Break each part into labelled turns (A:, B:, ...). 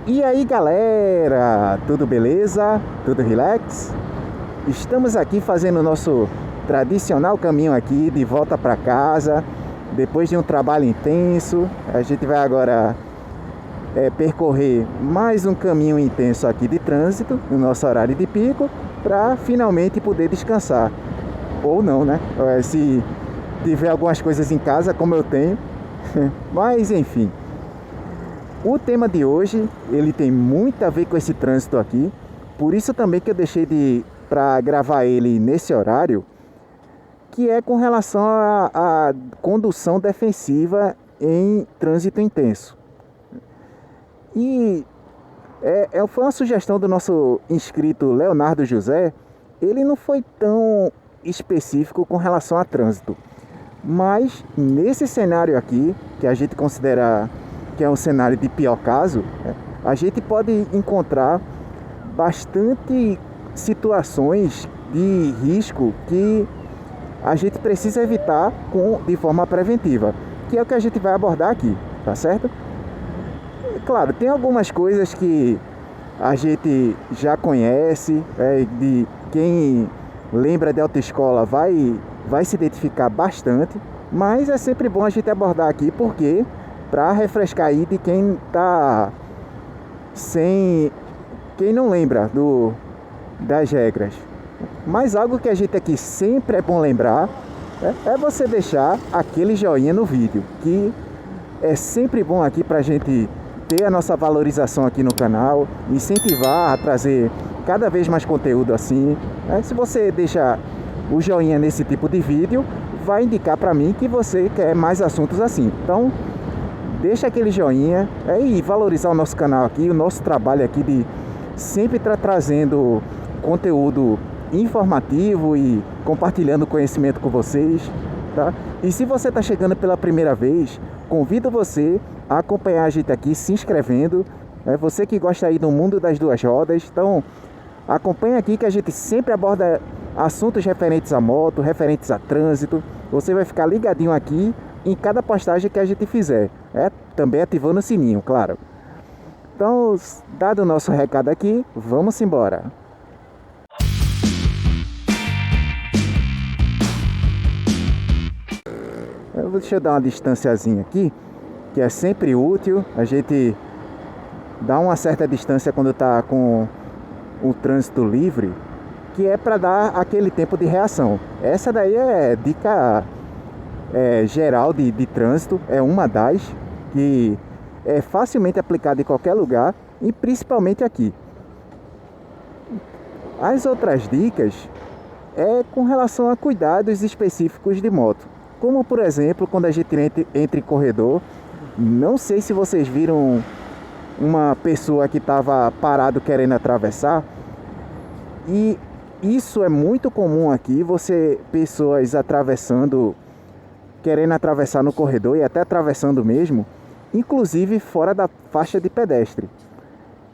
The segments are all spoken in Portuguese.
A: E aí galera, tudo beleza? Tudo relax? Estamos aqui fazendo o nosso tradicional caminho aqui de volta para casa. Depois de um trabalho intenso, a gente vai agora percorrer mais um caminho intenso aqui de trânsito no nosso horário de pico, para finalmente poder descansar. Ou não, né? Se tiver algumas coisas em casa, como eu tenho. Mas enfim. O tema de hoje, ele tem muito a ver com esse trânsito aqui. Por isso também que eu deixei para gravar ele nesse horário, que é com relação à condução defensiva em trânsito intenso. E foi uma sugestão do nosso inscrito Leonardo José. Ele não foi tão específico com relação a trânsito, mas nesse cenário aqui, que a gente considera que é um cenário de pior caso, a gente pode encontrar bastante situações de risco que a gente precisa evitar de forma preventiva, que é o que a gente vai abordar aqui, tá certo? Claro, tem algumas coisas que a gente já conhece, de quem lembra de autoescola vai se identificar bastante, mas é sempre bom a gente abordar aqui, porque para refrescar aí de quem tá quem não lembra das regras. Mas algo que a gente aqui sempre é bom lembrar é você deixar aquele joinha no vídeo, que é sempre bom aqui pra gente ter a nossa valorização aqui no canal, incentivar a trazer cada vez mais conteúdo assim. Se você deixar o joinha nesse tipo de vídeo, vai indicar para mim que você quer mais assuntos assim. Então, deixa aquele joinha e valorizar o nosso canal aqui, o nosso trabalho aqui de sempre estar trazendo conteúdo informativo e compartilhando conhecimento com vocês, tá? E se você está chegando pela primeira vez, convido você a acompanhar a gente aqui se inscrevendo. Você que gosta aí do mundo das duas rodas, então acompanha aqui que a gente sempre aborda assuntos referentes a moto, referentes a trânsito. Você vai ficar ligadinho aqui em cada postagem que a gente fizer, também ativando o sininho, claro. Então, dado o nosso recado aqui, vamos embora. Deixa eu dar uma distanciazinha aqui, que é sempre útil. A gente dá uma certa distância quando está com o trânsito livre, que é para dar aquele tempo de reação. Essa daí é dica geral de trânsito, é uma das que é facilmente aplicada em qualquer lugar e principalmente aqui. As outras dicas é com relação a cuidados específicos de moto, como por exemplo quando a gente entra em corredor. Não sei se vocês viram uma pessoa que estava parado querendo atravessar, e isso é muito comum aqui, pessoas querendo atravessar no corredor e até atravessando mesmo, inclusive fora da faixa de pedestre.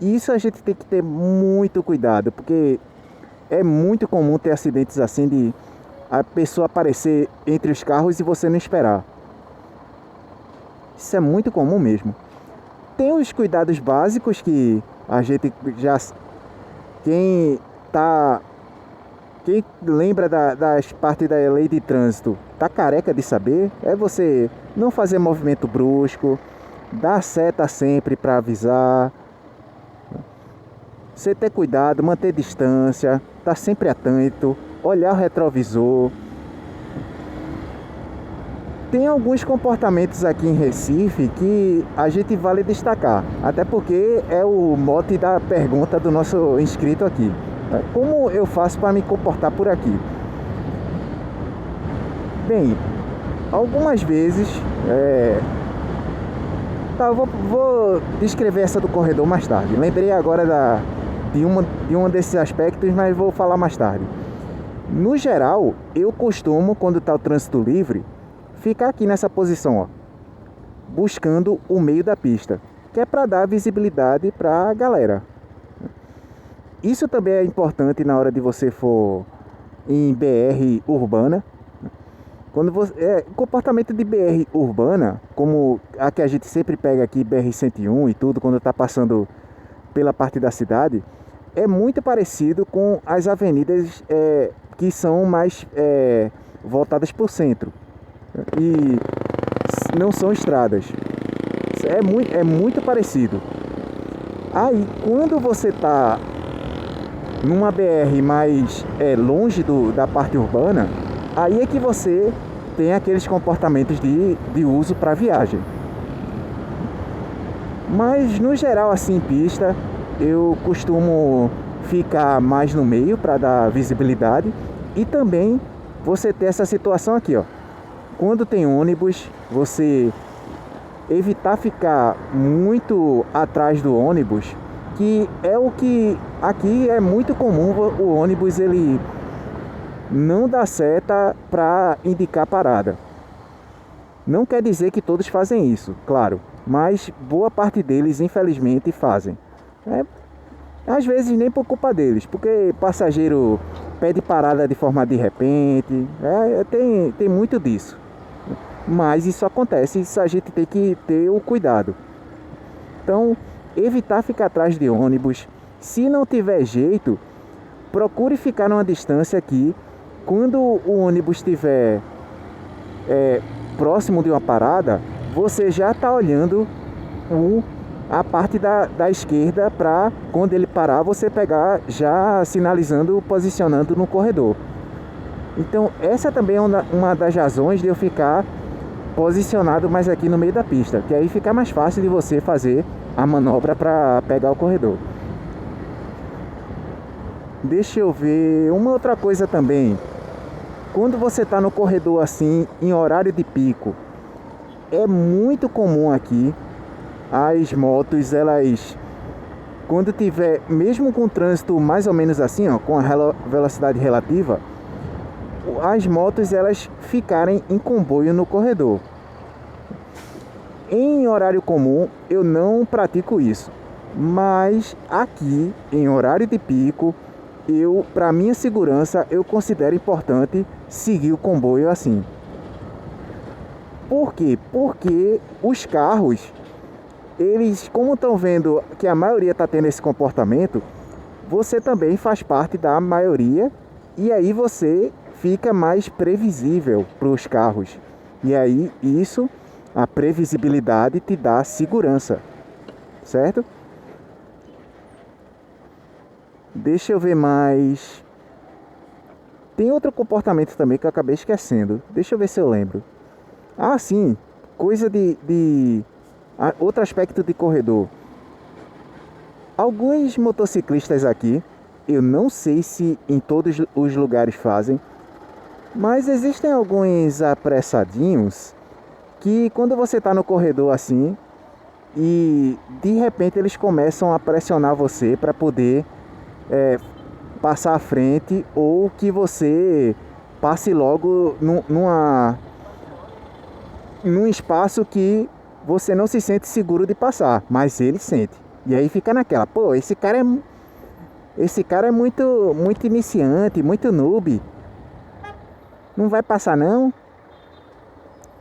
A: E isso a gente tem que ter muito cuidado, porque é muito comum ter acidentes assim, de a pessoa aparecer entre os carros e você não esperar. Isso é muito comum mesmo. Tem os cuidados básicos que a gente já... Quem lembra das partes da lei de trânsito tá careca de saber. É você não fazer movimento brusco, dar seta sempre para avisar, você ter cuidado, manter distância, tá sempre atento, olhar o retrovisor. Tem alguns comportamentos aqui em Recife que a gente vale destacar, até porque é o mote da pergunta do nosso inscrito aqui. Como eu faço para me comportar por aqui? Bem, algumas vezes... eu vou descrever essa do corredor mais tarde. Lembrei agora de um desses aspectos, mas vou falar mais tarde. No geral, eu costumo, quando está o trânsito livre, ficar aqui nessa posição, buscando o meio da pista, que é para dar visibilidade para a galera. Isso também é importante na hora de você for em BR urbana. Quando comportamento de BR urbana, como a que a gente sempre pega aqui, BR-101 e tudo, quando está passando pela parte da cidade é muito parecido com as avenidas que são mais voltadas para o centro e não são estradas. É muito parecido. Aí, quando você está numa BR mais longe da parte urbana, aí é que você tem aqueles comportamentos de uso para viagem. Mas no geral, assim, em pista, eu costumo ficar mais no meio para dar visibilidade. E também você ter essa situação aqui, ó. Quando tem ônibus, você evitar ficar muito atrás do ônibus, que é o que aqui é muito comum. O ônibus ele não dá seta para indicar parada. Não quer dizer que todos fazem isso, claro, mas boa parte deles infelizmente fazem. Às vezes nem por culpa deles, porque passageiro pede parada de forma de repente, tem muito disso. Mas isso acontece, isso a gente tem que ter o cuidado. Então, evitar ficar atrás de ônibus. Se não tiver jeito, procure ficar numa distância aqui. Quando o ônibus estiver próximo de uma parada, você já está olhando a parte da esquerda para quando ele parar você pegar já sinalizando, posicionando no corredor. Então essa também é uma das razões de eu ficar posicionado mais aqui no meio da pista, que aí fica mais fácil de você fazer a manobra para pegar o corredor. Deixa eu ver uma outra coisa também. Quando você está no corredor assim, em horário de pico, é muito comum aqui as motos, elas, quando tiver, mesmo com o trânsito mais ou menos assim, ó, com a velocidade relativa, as motos elas ficarem em comboio no corredor. Em horário comum eu não pratico isso, mas aqui em horário de pico, para minha segurança, eu considero importante seguir o comboio assim. Por quê? Porque os carros, eles, como estão vendo que a maioria está tendo esse comportamento, você também faz parte da maioria e aí você fica mais previsível para os carros. E aí isso, a previsibilidade te dá segurança, certo? Deixa eu ver mais. Tem outro comportamento também que eu acabei esquecendo. Deixa eu ver se eu lembro. Ah, sim. Coisa outro aspecto de corredor. Alguns motociclistas aqui, eu não sei se em todos os lugares fazem, mas existem alguns apressadinhos que quando você está no corredor assim e de repente eles começam a pressionar você para poder passar à frente ou que você passe logo num espaço que você não se sente seguro de passar, mas ele sente. E aí fica naquela, pô, esse cara é muito iniciante, muito noob. Não vai passar não?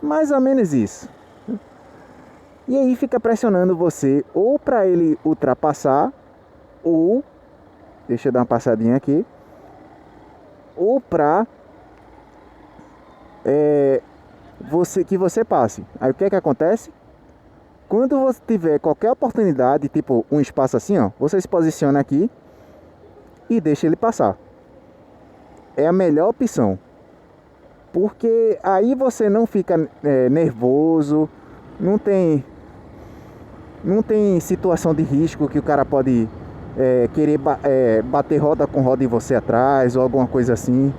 A: Mais ou menos isso. E aí fica pressionando você ou para ele ultrapassar, ou, deixa eu dar uma passadinha aqui, ou para que você passe. Aí o que é que acontece? Quando você tiver qualquer oportunidade, tipo um espaço assim, ó, você se posiciona aqui e deixa ele passar. É a melhor opção. Porque aí você não fica nervoso, não tem situação de risco que o cara pode querer bater roda com roda em você atrás ou alguma coisa assim.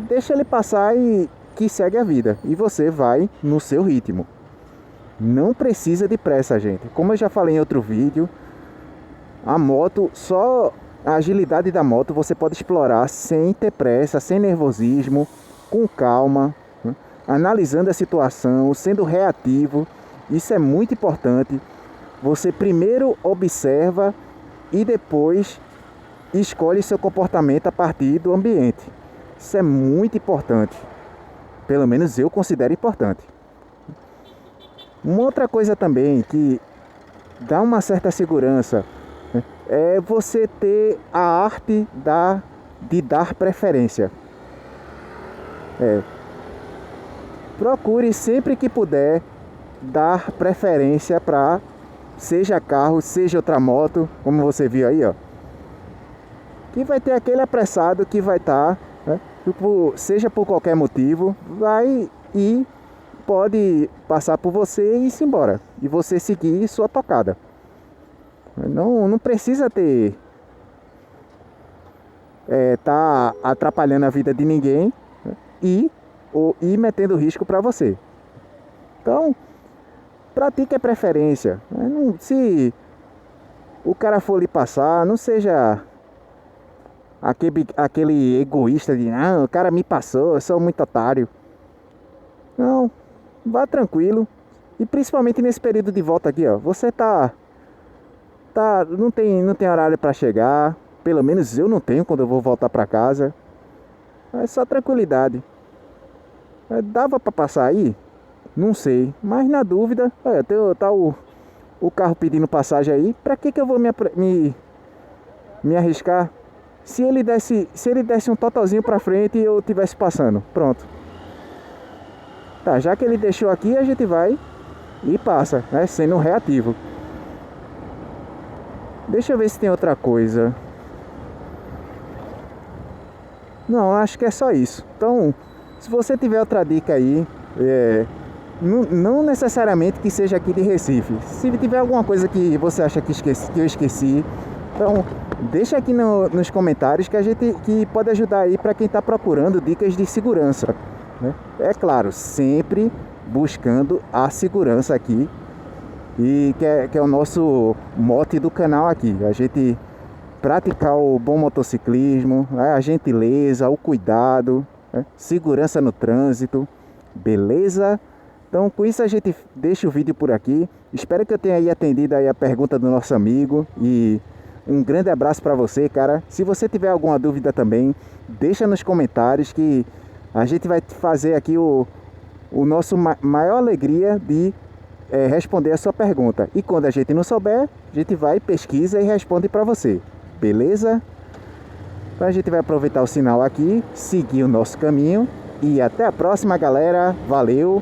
A: Deixa ele passar e que segue a vida. E você vai no seu ritmo. Não precisa de pressa, gente. Como eu já falei em outro vídeo, a moto, só a agilidade da moto você pode explorar sem ter pressa, sem nervosismo, com calma, né? Analisando a situação, sendo reativo. Isso é muito importante. Você primeiro observa e depois escolhe seu comportamento a partir do ambiente. Isso é muito importante. Pelo menos eu considero importante. Uma outra coisa também que dá uma certa segurança é você ter a arte de dar preferência. Procure sempre que puder dar preferência para, seja carro, seja outra moto, como você viu aí, ó. Que vai ter aquele apressado que vai estar, né, seja por qualquer motivo, vai e pode passar por você e ir embora. E você seguir sua tocada. Não precisa ter tá atrapalhando a vida de ninguém, né, e metendo risco para você. Então, pratique a preferência. Se o cara for lhe passar, não seja aquele egoísta de o cara me passou, eu sou muito otário. Não, vá tranquilo. E principalmente nesse período de volta aqui, ó, você não tem horário para chegar. Pelo menos eu não tenho quando eu vou voltar para casa. É só tranquilidade. Dava para passar aí? Não sei, mas na dúvida, tá o carro pedindo passagem aí. Para que eu vou me arriscar? Se ele desse um totalzinho para frente e eu tivesse passando, pronto. Tá, já que ele deixou aqui, a gente vai e passa, né, sendo reativo. Deixa eu ver se tem outra coisa. Não, acho que é só isso. Então, se você tiver outra dica aí, não necessariamente que seja aqui de Recife. Se tiver alguma coisa que você acha que eu esqueci, então deixa aqui nos comentários que pode ajudar aí para quem está procurando dicas de segurança, né? É claro, sempre buscando a segurança aqui, e que é o nosso mote do canal aqui. A gente praticar o bom motociclismo, a gentileza, o cuidado, né? Segurança no trânsito, beleza? Então com isso a gente deixa o vídeo por aqui. Espero que eu tenha aí atendido aí a pergunta do nosso amigo, e um grande abraço para você, cara. Se você tiver alguma dúvida também, deixa nos comentários que a gente vai fazer aqui o nosso maior alegria de responder a sua pergunta. E quando a gente não souber, a gente vai, pesquisa e responde para você. Beleza? Então a gente vai aproveitar o sinal aqui, seguir o nosso caminho, e até a próxima, galera. Valeu!